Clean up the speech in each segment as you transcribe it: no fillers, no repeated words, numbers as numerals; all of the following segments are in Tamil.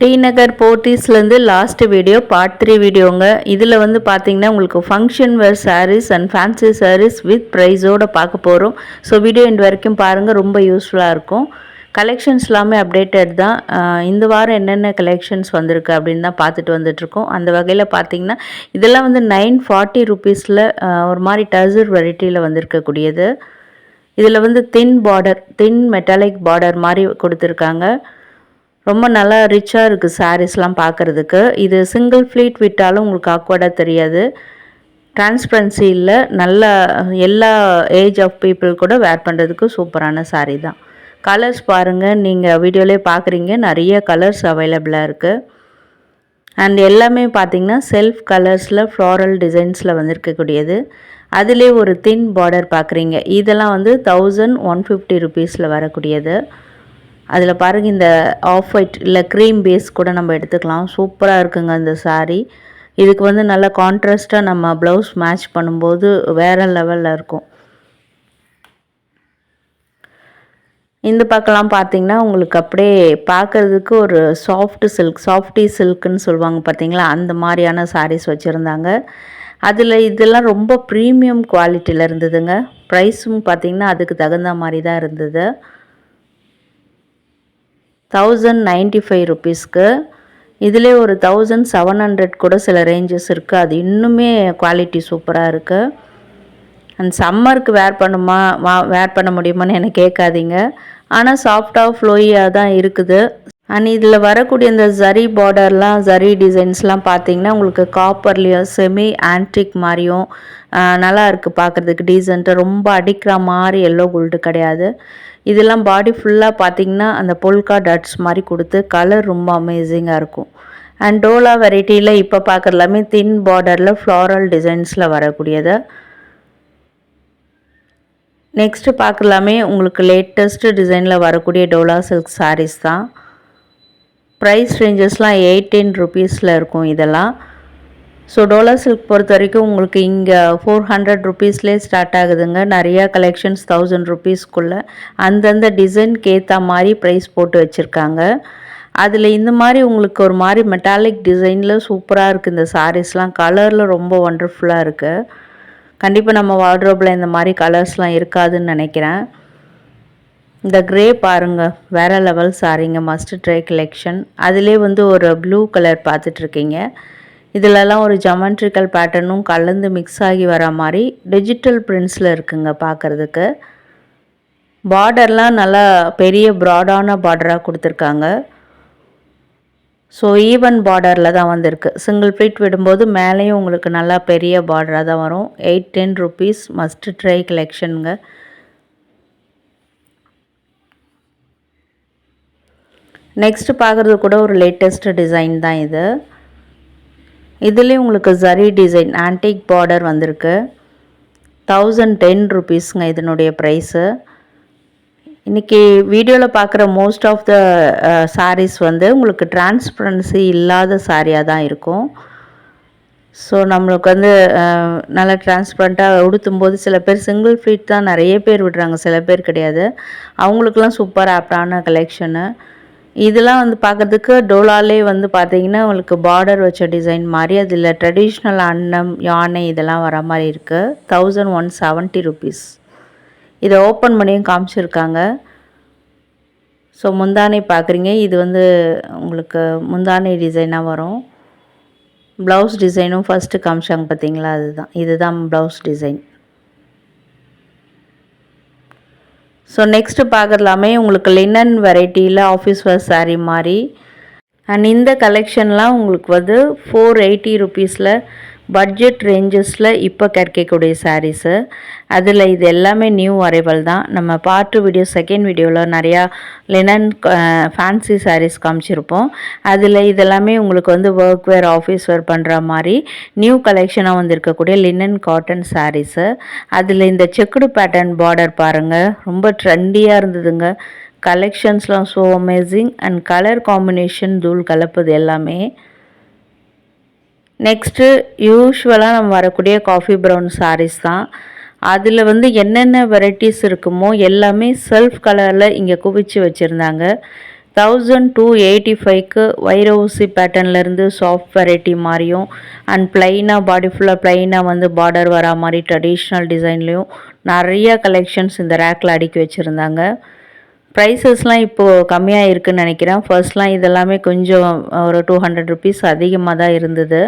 டி நகர் போத்தீஸ்லேருந்து லாஸ்ட் வீடியோ பார்ட் 3 வீடியோங்க. இதில் வந்து பார்த்தீங்கன்னா உங்களுக்கு function wear saris and fancy saris with ப்ரைஸோடு பார்க்க போகிறோம். ஸோ வீடியோ இந்த வரைக்கும் பாருங்கள், ரொம்ப யூஸ்ஃபுல்லாக இருக்கும். கலெக்ஷன்ஸ் எல்லாமே அப்டேட்டட் தான். இந்த வாரம் என்னென்ன கலெக்ஷன்ஸ் வந்திருக்கு அப்படின்னு தான் பார்த்துட்டு வந்துட்ருக்கோம். அந்த வகையில் பார்த்தீங்கன்னா இதெல்லாம் வந்து 940 ருபீஸில் ஒரு மாதிரி டசர் வெரைட்டியில் வந்திருக்கக்கூடியது. இதில் வந்து தின் மெட்டாலிக் பார்டர் மாதிரி கொடுத்துருக்காங்க. ரொம்ப நல்லா ரிச்சாக இருக்குது சாரீஸ்லாம் பார்க்குறதுக்கு. இது சிங்கிள் ஃப்ளீட் விட்டாலும் உங்களுக்கு ஆக்வர்டாக தெரியாது. டிரான்ஸ்பரன்சி இல்லை, நல்ல எல்லா ஏஜ் ஆஃப் பீப்புள் கூட வேர் பண்ணுறதுக்கு சூப்பரான சாரீ தான். கலர்ஸ் பாருங்கள், நீங்கள் வீடியோலேயே பார்க்குறீங்க, நிறைய கலர்ஸ் அவைலபிளாக இருக்குது. அண்ட் எல்லாமே பார்த்திங்கன்னா செல்ஃப் கலர்ஸில் ஃப்ளாரல் டிசைன்ஸில் வந்திருக்கக்கூடியது. அதிலே ஒரு தின் பார்டர் பார்க்குறீங்க. இதெல்லாம் வந்து 1150 ருபீஸில் வரக்கூடியது. அதில் பாருங்கள், இந்த ஆஃப் ஒயிட் இல்லை க்ரீம் பேஸ் கூட நம்ம எடுத்துக்கலாம். சூப்பராக இருக்குங்க இந்த சாரீ. இதுக்கு வந்து நல்லா கான்ட்ராஸ்ட்டாக நம்ம ப்ளவுஸ் மேட்ச் பண்ணும்போது வேறு லெவலில் இருக்கும். இந்த பக்கம்லாம் பார்த்திங்கன்னா உங்களுக்கு அப்படியே பார்க்குறதுக்கு ஒரு சாஃப்டி சில்க்குன்னு சொல்லுவாங்க பார்த்தீங்களா, அந்த மாதிரியான சாரீஸ் வச்சுருந்தாங்க. அதில் இதெல்லாம் ரொம்ப ப்ரீமியம் குவாலிட்டியில் இருந்ததுங்க. ப்ரைஸும் பார்த்திங்கன்னா அதுக்கு தகுந்த மாதிரி தான் இருந்தது. 1095 ருபீஸ்க்கு. இதிலே ஒரு 1700 கூட சில ரேஞ்சஸ் இருக்குது. அது இன்னுமே குவாலிட்டி சூப்பராக இருக்குது. அண்ட் சம்மருக்கு வேர் பண்ண முடியுமான்னு எனக்கு கேட்காதீங்க. ஆனால் சாஃப்டாக ஃப்ளோயியாக தான் இருக்குது. அண்ட் இதில் வரக்கூடிய இந்த ஜரி பார்டர்லாம், ஜரி டிசைன்ஸ்லாம் பார்த்திங்கன்னா உங்களுக்கு காப்பர்லேயும் செமி ஆன்டிக் மாதிரியும் நல்லா இருக்குது பார்க்குறதுக்கு. டீசெண்டாக ரொம்ப அடிக்கிற மாதிரி எல்லோ கோல்டு கிடையாது. இதெல்லாம் பாடி ஃபுல்லாக பார்த்திங்கன்னா அந்த பொல்கா டாட்ஸ் மாதிரி கொடுத்து கலர் ரொம்ப அமேசிங்காக இருக்கும். அண்ட் டோலா வெரைட்டியில் இப்போ பார்க்குற எல்லாமே தின் பார்டரில் ஃப்ளாரல் டிசைன்ஸில் வரக்கூடியது. நெக்ஸ்ட்டு பார்க்கலாமே உங்களுக்கு லேட்டஸ்ட்டு டிசைனில் வரக்கூடிய டோலா சில்க் சாரீஸ் தான். ப்ரைஸ் ரேஞ்சஸ்லாம் 18 ருபீஸில் இருக்கும் இதெல்லாம். ஸோ டோலா சில்க் பொறுத்த வரைக்கும் உங்களுக்கு இங்கே 400 ருபீஸ்லேயே ஸ்டார்ட் ஆகுதுங்க. நிறையா கலெக்ஷன்ஸ் 1000 ருபீஸ்க்குள்ளே அந்தந்த டிசைனுக்கு ஏற்ற மாதிரி ப்ரைஸ் போட்டு வச்சுருக்காங்க. அதில் இந்த மாதிரி உங்களுக்கு ஒரு மாதிரி மெட்டாலிக் டிசைனில் சூப்பராக இருக்குது இந்த சாரீஸ்லாம். கலரில் ரொம்ப ஒண்டர்ஃபுல்லாக இருக்குது. கண்டிப்பாக நம்ம வார்ட்ரோப்பில் இந்த மாதிரி கலர்ஸ்லாம் இருக்காதுன்னு நினைக்கிறேன். இந்த க்ரே பாருங்கள், வேறு லெவல் சாரீங்க, மஸ்ட் ட்ரை கலெக்ஷன். அதிலே வந்து ஒரு ப்ளூ கலர் பார்த்துட்ருக்கீங்க. இதிலெல்லாம் ஒரு ஜமெண்ட்ரிக்கல் பேட்டர்னும் கலந்து மிக்ஸ் ஆகி வர மாதிரி டிஜிட்டல் பிரிண்ட்ஸில் இருக்குங்க பார்க்குறதுக்கு. பார்டர்லாம் நல்லா பெரிய ப்ராடான பார்டராக கொடுத்துருக்காங்க. ஸோ ஈவன் பார்டரில் தான் வந்திருக்கு. சிங்கிள் ப்ளீட் விடும்போது மேலேயும் உங்களுக்கு நல்லா பெரிய பார்டராக தான் வரும். 810 ருபீஸ், மஸ்ட் ட்ரை கலெக்ஷனுங்க. நெக்ஸ்ட்டு பார்க்குறது கூட ஒரு லேட்டஸ்ட் டிசைன் தான் இது. இதுலேயும் உங்களுக்கு ஜரி டிசைன் ஆன்டிக் பார்டர் வந்திருக்கு. 1010 ருபீஸுங்க இதனுடைய ப்ரைஸு. இன்றைக்கி வீடியோவில் பார்க்குற மோஸ்ட் ஆஃப் த சாரீஸ் வந்து உங்களுக்கு டிரான்ஸ்பரன்சி இல்லாத சாரியாக தான் இருக்கும். ஸோ நம்மளுக்கு வந்து நல்லா டிரான்ஸ்பரண்ட்டாக உடுத்தும்போது சில பேர் சிங்கிள் ஃப்ளீட் தான் நிறைய பேர் விடுறாங்க, சில பேர் கிடையாது. அவங்களுக்குலாம் சூப்பர் ஆப்டான கலெக்ஷனு. இதெல்லாம் வந்து பார்க்குறதுக்கு டோலாலே வந்து பார்த்திங்கன்னா உங்களுக்கு பார்டர் வச்ச டிசைன் மாதிரி, அதில் ட்ரெடிஷ்னல் அன்னம், யானை இதெல்லாம் வர மாதிரி இருக்குது. 1170 ருபீஸ். இதை ஓப்பன் பண்ணியும் காமிச்சிருக்காங்க. ஸோ முந்தானை பார்க்குறீங்க, இது வந்து உங்களுக்கு முந்தானை டிசைனாக வரும். ப்ளவுஸ் டிசைனும் ஃபஸ்ட்டு காமிச்சாங்க பார்த்தீங்களா, இதுதான் ப்ளவுஸ் டிசைன். ஸோ நெக்ஸ்ட்டு பார்க்கலாமே உங்களுக்கு லினன் வெரைட்டியில் ஆஃபீஸ் வேர் சாரீ மாதிரி. அண்ட் இந்த கலெக்ஷன்லாம் உங்களுக்கு வந்து 480 ருபீஸில் பட்ஜெட் ரேஞ்சஸில் இப்போ கிடைக்கக்கூடிய சாரீஸு. அதில் இது எல்லாமே நியூ அரைவல் தான். நம்ம பார்ட் 2 வீடியோ, செகண்ட் வீடியோவில் நிறையா லினன் ஃபேன்சி சாரீஸ் காமிச்சிருப்போம். அதில் இதெல்லாமே உங்களுக்கு வந்து ஒர்க் வேர், ஆஃபீஸ் வேர் பண்ணுற மாதிரி நியூ கலெக்ஷனாக வந்திருக்கக்கூடிய லினன் காட்டன் சாரீஸு. அதில் இந்த செக்குடு பேட்டர்ன் பார்டர் பாருங்கள், ரொம்ப ட்ரெண்டியாக இருந்ததுங்க. கலெக்ஷன்ஸ்லாம் so amazing. And colour combination தூள் கலப்புது எல்லாமே. நெக்ஸ்ட்டு யூஸ்வலாக நம்ம வரக்கூடிய காஃபி ப்ரௌன் சாரீஸ் தான். அதில் வந்து என்னென்ன வெரைட்டிஸ் இருக்குமோ எல்லாமே செல்ஃப் கலரில் இங்கே குவிச்சு வச்சுருந்தாங்க. 1285க்கு வைர ஊசி பேட்டர்ன்லேருந்து சாஃப்ட் வெரைட்டி மாதிரியும் அண்ட் ப்ளைனாக பாடி ஃபுல்லாக ப்ளைனாக வந்து பார்டர் வரா மாதிரி ட்ரெடிஷ்னல் டிசைன்லேயும் நிறைய கலெக்ஷன்ஸ் இந்த ரேக்கில் அடுக்கி வச்சுருந்தாங்க. ப்ரைஸஸ்லாம் இப்போது கம்மியாக இருக்குதுன்னு நினைக்கிறேன். ஃபர்ஸ்ட்லாம் இதெல்லாமே கொஞ்சம் ஒரு 200 ருபீஸ் அதிகமாக தான் இருந்தது.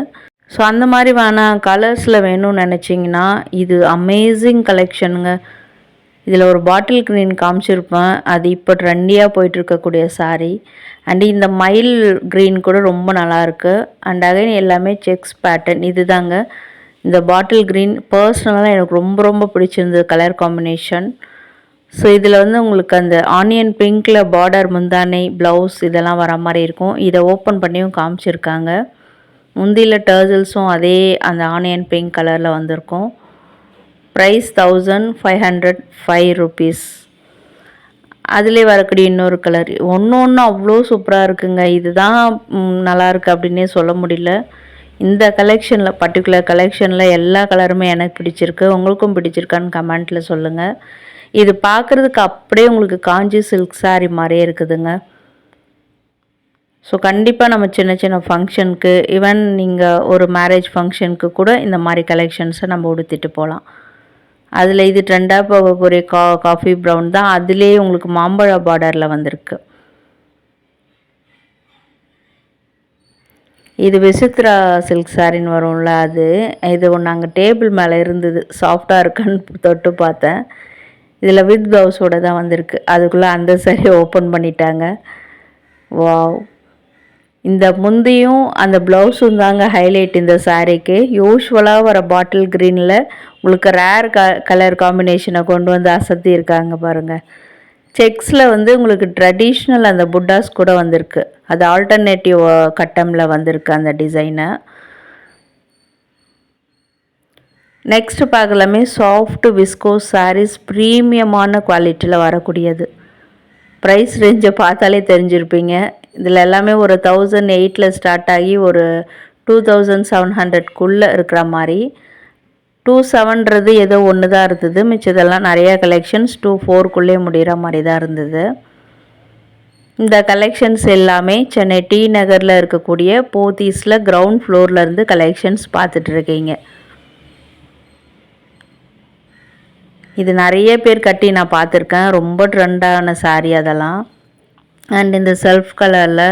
ஸோ அந்த மாதிரி வேணாம் கலர்ஸில் வேணும்னு நினச்சிங்கன்னா இது அமேசிங் கலெக்ஷனுங்க. இதில் ஒரு பாட்டில் க்ரீன் காமிச்சிருப்பேன், அது இப்போ ட்ரெண்டியாக போயிட்டுருக்கக்கூடிய சாரீ. அண்டு இந்த மயில் க்ரீன் கூட ரொம்ப நல்லாயிருக்கு. அண்ட் அகைன் எல்லாமே செக்ஸ் பேட்டர்ன். இது தாங்க இந்த பாட்டில் க்ரீன். பர்சனலாக எனக்கு ரொம்ப ரொம்ப பிடிச்சிருந்தது கலர் காம்பினேஷன். ஸோ இதில் வந்து உங்களுக்கு அந்த ஆனியன் பிங்க்கில் பார்டர் முந்தானை ப்ளவுஸ் இதெல்லாம் வர மாதிரி இருக்கும். இதை ஓப்பன் பண்ணியும் காமிச்சிருக்காங்க. முந்தியில் டர்சல்ஸும் அதே அந்த ஆனியன் பிங்க் கலரில் வந்திருக்கும். Price 1505 rupees. அதிலே வரக்கூடிய இன்னொரு கலர் ஒன்று அவ்வளோ சூப்பராக இருக்குங்க. இதுதான் நல்லாயிருக்கு அப்படின்னே சொல்ல முடியல. இந்த கலெக்ஷனில் பர்டிகுலர் கலெக்ஷனில் எல்லா கலருமே எனக்கு பிடிச்சிருக்கு. உங்களுக்கும் பிடிச்சிருக்கான்னு கமெண்ட்டில் சொல்லுங்கள். இது பார்க்குறதுக்கு அப்படியே உங்களுக்கு காஞ்சி சில்க் சாரீ மாதிரியே இருக்குதுங்க. ஸோ கண்டிப்பாக நம்ம சின்ன சின்ன ஃபங்க்ஷனுக்கு ஈவன் நீங்கள் ஒரு மேரேஜ் ஃபங்க்ஷனுக்கு கூட இந்த மாதிரி கலெக்ஷன்ஸை நம்ம உடுத்திட்டு போகலாம். அதில் இது ட்ரெண்டாக போகக்கூடிய காஃபி ப்ரௌன் தான். அதுலேயே உங்களுக்கு மாம்பழ பார்டரில் வந்திருக்கு. இது விசித்ரா சில்க் சாரின்னு வரும்ல அது. இது ஒன்று அங்கே டேபிள் மேலே இருந்தது, சாஃப்டாக இருக்குன்னு தொட்டு பார்த்தேன். இதில் வித் ப்ளவுஸோடு தான் வந்திருக்கு. அதுக்குள்ளே அந்த சாரியை ஓப்பன் பண்ணிட்டாங்க. வாவ், இந்த முந்தியும் அந்த ப்ளவுஸும் தாங்க ஹைலைட் இந்த சாரீக்கு. யூஸ்வலாக வர பாட்டில் க்ரீனில் உங்களுக்கு ரேர் கலர் காம்பினேஷனை கொண்டு வந்து அசத்தி இருக்காங்க பாருங்கள். செக்ஸில் வந்து உங்களுக்கு ட்ரெடிஷ்னல் அந்த புட்டாஸ் கூட வந்திருக்கு. அது ஆல்டர்னேட்டிவ் கட்டமில் வந்திருக்கு அந்த டிசைனை. நெக்ஸ்ட்டு பார்க்கலாமே சாஃப்ட் விஸ்கோஸ் சாரீஸ். ப்ரீமியமான குவாலிட்டியில் வரக்கூடியது. ப்ரைஸ் ரேஞ்சை பார்த்தாலே தெரிஞ்சிருப்பீங்க. இதில் எல்லாமே ஒரு 1008 ஸ்டார்ட் ஆகி ஒரு 2700க்குள்ளே இருக்கிற மாதிரி. 27ன்றது ஏதோ ஒன்று தான் இருந்தது, மிச்சதெல்லாம் நிறையா கலெக்ஷன்ஸ் 24க்குள்ளே முடிகிற மாதிரி தான் இருந்தது. இந்த கலெக்ஷன்ஸ் எல்லாமே சென்னை டி நகரில் இருக்கக்கூடிய போத்தீஸில் கிரவுண்ட் ஃப்ளோர்லேருந்து கலெக்ஷன்ஸ் பார்த்துட்ருக்கீங்க. இது நிறைய பேர் கட்டி நான் பார்த்துருக்கேன். ரொம்ப ட்ரெண்டான சாரீ அதெல்லாம். அண்ட் இந்த செல்ஃப் கலரில்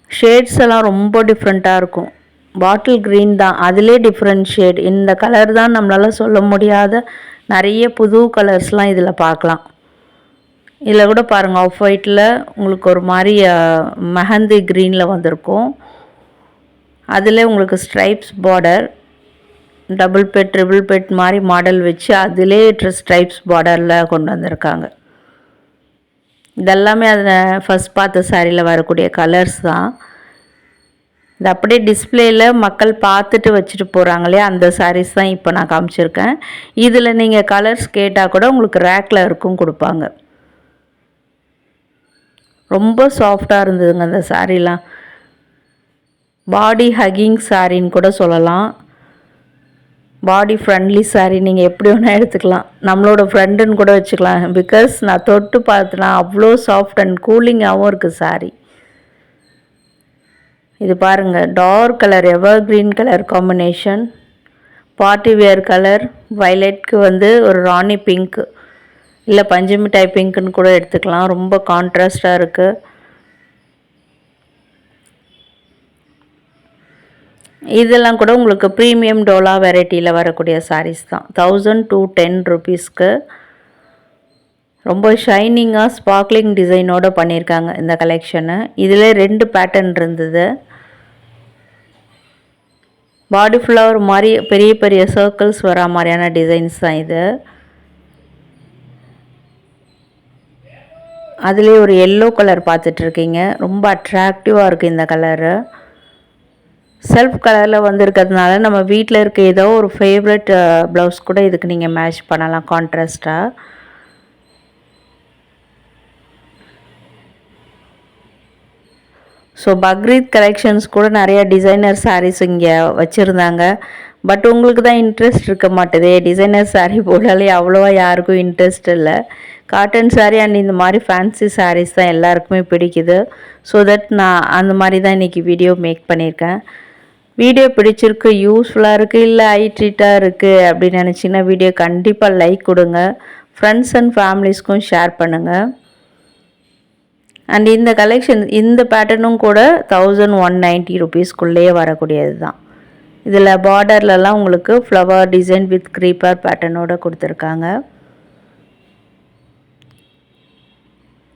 ஷேட்ஸ் எல்லாம் ரொம்ப டிஃப்ரெண்ட்டாக இருக்கும். பாட்டில் க்ரீன் தான், அதிலே டிஃப்ரெண்ட் ஷேட். இந்த கலர் தான் நம்மளால் சொல்ல முடியாத நிறைய புது கலர்ஸ்லாம் இதில் பார்க்கலாம். இதில் கூட பாருங்கள், ஆஃப் ஒயிட்டில் உங்களுக்கு ஒரு மாதிரி மெஹந்தி க்ரீனில் வந்திருக்கும். அதில் உங்களுக்கு stripes border, double bed triple bed மாதிரி மாடல் வச்சு அதிலே ஸ்ட்ரைப்ஸ் பார்டரில் கொண்டு வந்திருக்காங்க. இதெல்லாமே அதில் ஃபஸ்ட் பார்த்த சாரியில் வரக்கூடிய கலர்ஸ் தான். இது அப்படியே டிஸ்பிளேயில் மக்கள் பார்த்துட்டு வச்சுட்டு போகிறாங்க இல்லையா, அந்த சாரீஸ் தான் இப்போ நான் காமிச்சிருக்கேன். இதில் நீங்கள் கலர்ஸ் கேட்டால் கூட உங்களுக்கு ரேக்கில் இருக்கும் கொடுப்பாங்க. ரொம்ப சாஃப்டாக இருந்ததுங்க அந்த சாரீலாம். பாடி ஹக்கிங் சாரின்னு கூட சொல்லலாம். பாடி ஃப்ரெண்ட்லி சாரீ, நீங்கள் எப்படி வேணால் எடுத்துக்கலாம். நம்மளோட ஃப்ரெண்டுன்னு கூட வச்சுக்கலாம். பிகாஸ் நான் தொட்டு பார்த்தேன்னா அவ்வளோ சாஃப்ட் அண்ட் கூலிங்காகவும் இருக்குது சாரீ. இது பாருங்கள், dark colour ever green colour combination, party wear colour, வயலட்க்கு வந்து ஒரு ராணி பிங்க் இல்லை பஞ்சு மிட்டாய் பிங்க்குன்னு கூட எடுத்துக்கலாம். ரொம்ப கான்ட்ராஸ்டாக இருக்குது. இதெல்லாம் கூட உங்களுக்கு ப்ரீமியம் டோலா வெரைட்டியில் வரக்கூடிய சாரீஸ் தான். 1210 ருபீஸ்க்கு ரொம்ப ஷைனிங்காக ஸ்பார்க்லிங் டிசைனோடு பண்ணியிருக்காங்க இந்த கலெக்ஷனு. இதில் 2 பேட்டர்ன் இருந்தது. பாடி ஃபுல்லாக ஒரு மாதிரி பெரிய பெரிய சர்க்கிள்ஸ் வரா மாதிரியான டிசைன்ஸ் தான் இது. அதிலே ஒரு எல்லோ கலர் பார்த்துட்ருக்கீங்க. ரொம்ப அட்ராக்டிவாக இருக்குது இந்த கலரு. செல்ஃப் கலரில் வந்துருக்கிறதுனால நம்ம வீட்டில் இருக்க ஏதோ ஒரு ஃபேவரட் ப்ளவுஸ் கூட இதுக்கு நீங்கள் மேட்ச் பண்ணலாம் கான்ட்ராஸ்டாக. ஸோ பக்ரீத் கலெக்ஷன்ஸ் கூட நிறைய டிசைனர் சாரீஸ் இங்கே வச்சுருந்தாங்க. பட் உங்களுக்கு தான் இன்ட்ரெஸ்ட் இருக்க மாட்டேதே. டிசைனர் சாரீ போட்டாலே அவ்வளோவா யாருக்கும் இன்ட்ரெஸ்ட் இல்லை. காட்டன் சாரீ அண்ட் இந்த மாதிரி ஃபேன்சி சாரீஸ் தான் எல்லாருக்குமே பிடிக்குது. ஸோ தட் நான் அந்த மாதிரி தான் இன்றைக்கி வீடியோ மேக் பண்ணியிருக்கேன். வீடியோ பிடிச்சிருக்கு, யூஸ்ஃபுல்லாக இருக்குது, இல்லை ஐ ட்ரீட்டாக இருக்குது அப்படின்னு நினச்சிங்கன்னா வீடியோ கண்டிப்பாக லைக் கொடுங்க. ஃப்ரெண்ட்ஸ் அண்ட் ஃபேமிலிஸ்க்கும் ஷேர் பண்ணுங்கள். அண்ட் இந்த கலெக்ஷன் இந்த பேட்டர்னும் கூட 1190 ருபீஸ்க்குள்ளேயே வரக்கூடியது தான். இதில் பார்டர்லலாம் உங்களுக்கு ஃப்ளவர் டிசைன் வித் க்ரீப்பர் பேட்டர்னோடு கொடுத்துருக்காங்க.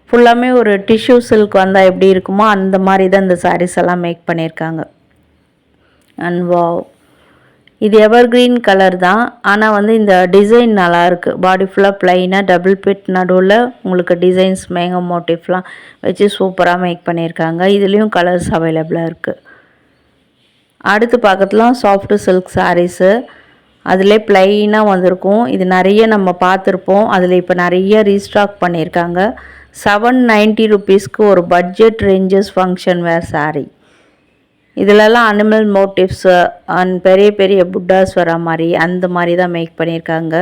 ஃபுல்லாமே ஒரு டிஷ்யூ சில்க் வந்தால் எப்படி இருக்குமோ அந்த மாதிரி தான் இந்த சாரீஸ் எல்லாம் மேக் பண்ணியிருக்காங்க. அண்ட் வாவ், இது எவர் கிரீன் கலர் தான். ஆனால் வந்து இந்த டிசைன் நல்லாயிருக்கு. பாடி ஃபுல்லாக ப்ளைனாக டபுள் பிட் நடுவில் உங்களுக்கு டிசைன்ஸ் மேங்கோ மோட்டிவ்லாம் வச்சு சூப்பராக மேக் பண்ணியிருக்காங்க. இதுலேயும் கலர்ஸ் அவைலபிளாக இருக்குது. அடுத்து பார்க்கறதுலாம் சாஃப்ட் சில்க் சாரீஸு. அதிலே ப்ளைனாக வந்திருக்கும். இது நிறைய நம்ம பார்த்துருப்போம். அதில் இப்போ நிறைய ரீஸ்டாக் பண்ணியிருக்காங்க. 790 ருபீஸ்க்கு ஒரு பட்ஜெட் ரேஞ்சஸ் ஃபங்க்ஷன் வேர் சாரீ. இதிலெல்லாம் அனிமல் மோட்டிவ்ஸு அண்ட் பெரிய பெரிய புட்டாஸ் வர மாதிரி அந்த மாதிரி தான் மேக் பண்ணியிருக்காங்க.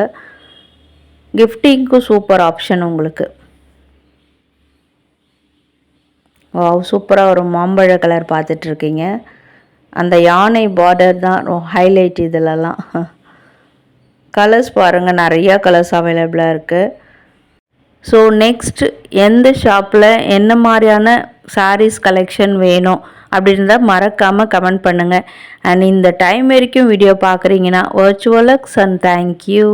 கிஃப்டிங்க்கும் சூப்பர் ஆப்ஷன் உங்களுக்கு. வாவ், சூப்பராக ஒரு மாம்பழ கலர் பார்த்துட்ருக்கீங்க. அந்த யானை பார்டர் தான் ஹைலைட். இதிலெல்லாம் கலர்ஸ் பாருங்கள், நிறையா கலர்ஸ் அவைலபிளாக இருக்குது. ஸோ நெக்ஸ்ட் எந்த ஷாப்பில் என்ன மாதிரியான சாரீஸ் கலெக்ஷன் வேணும் அப்படின்றத மறக்காமல் கமெண்ட் பண்ணுங்கள். அண்ட் இந்த டைம் வரைக்கும் வீடியோ பார்க்குறீங்கன்னா வர்ச்சுவல் லக்ஸ் அண்ட் தேங்க்யூ.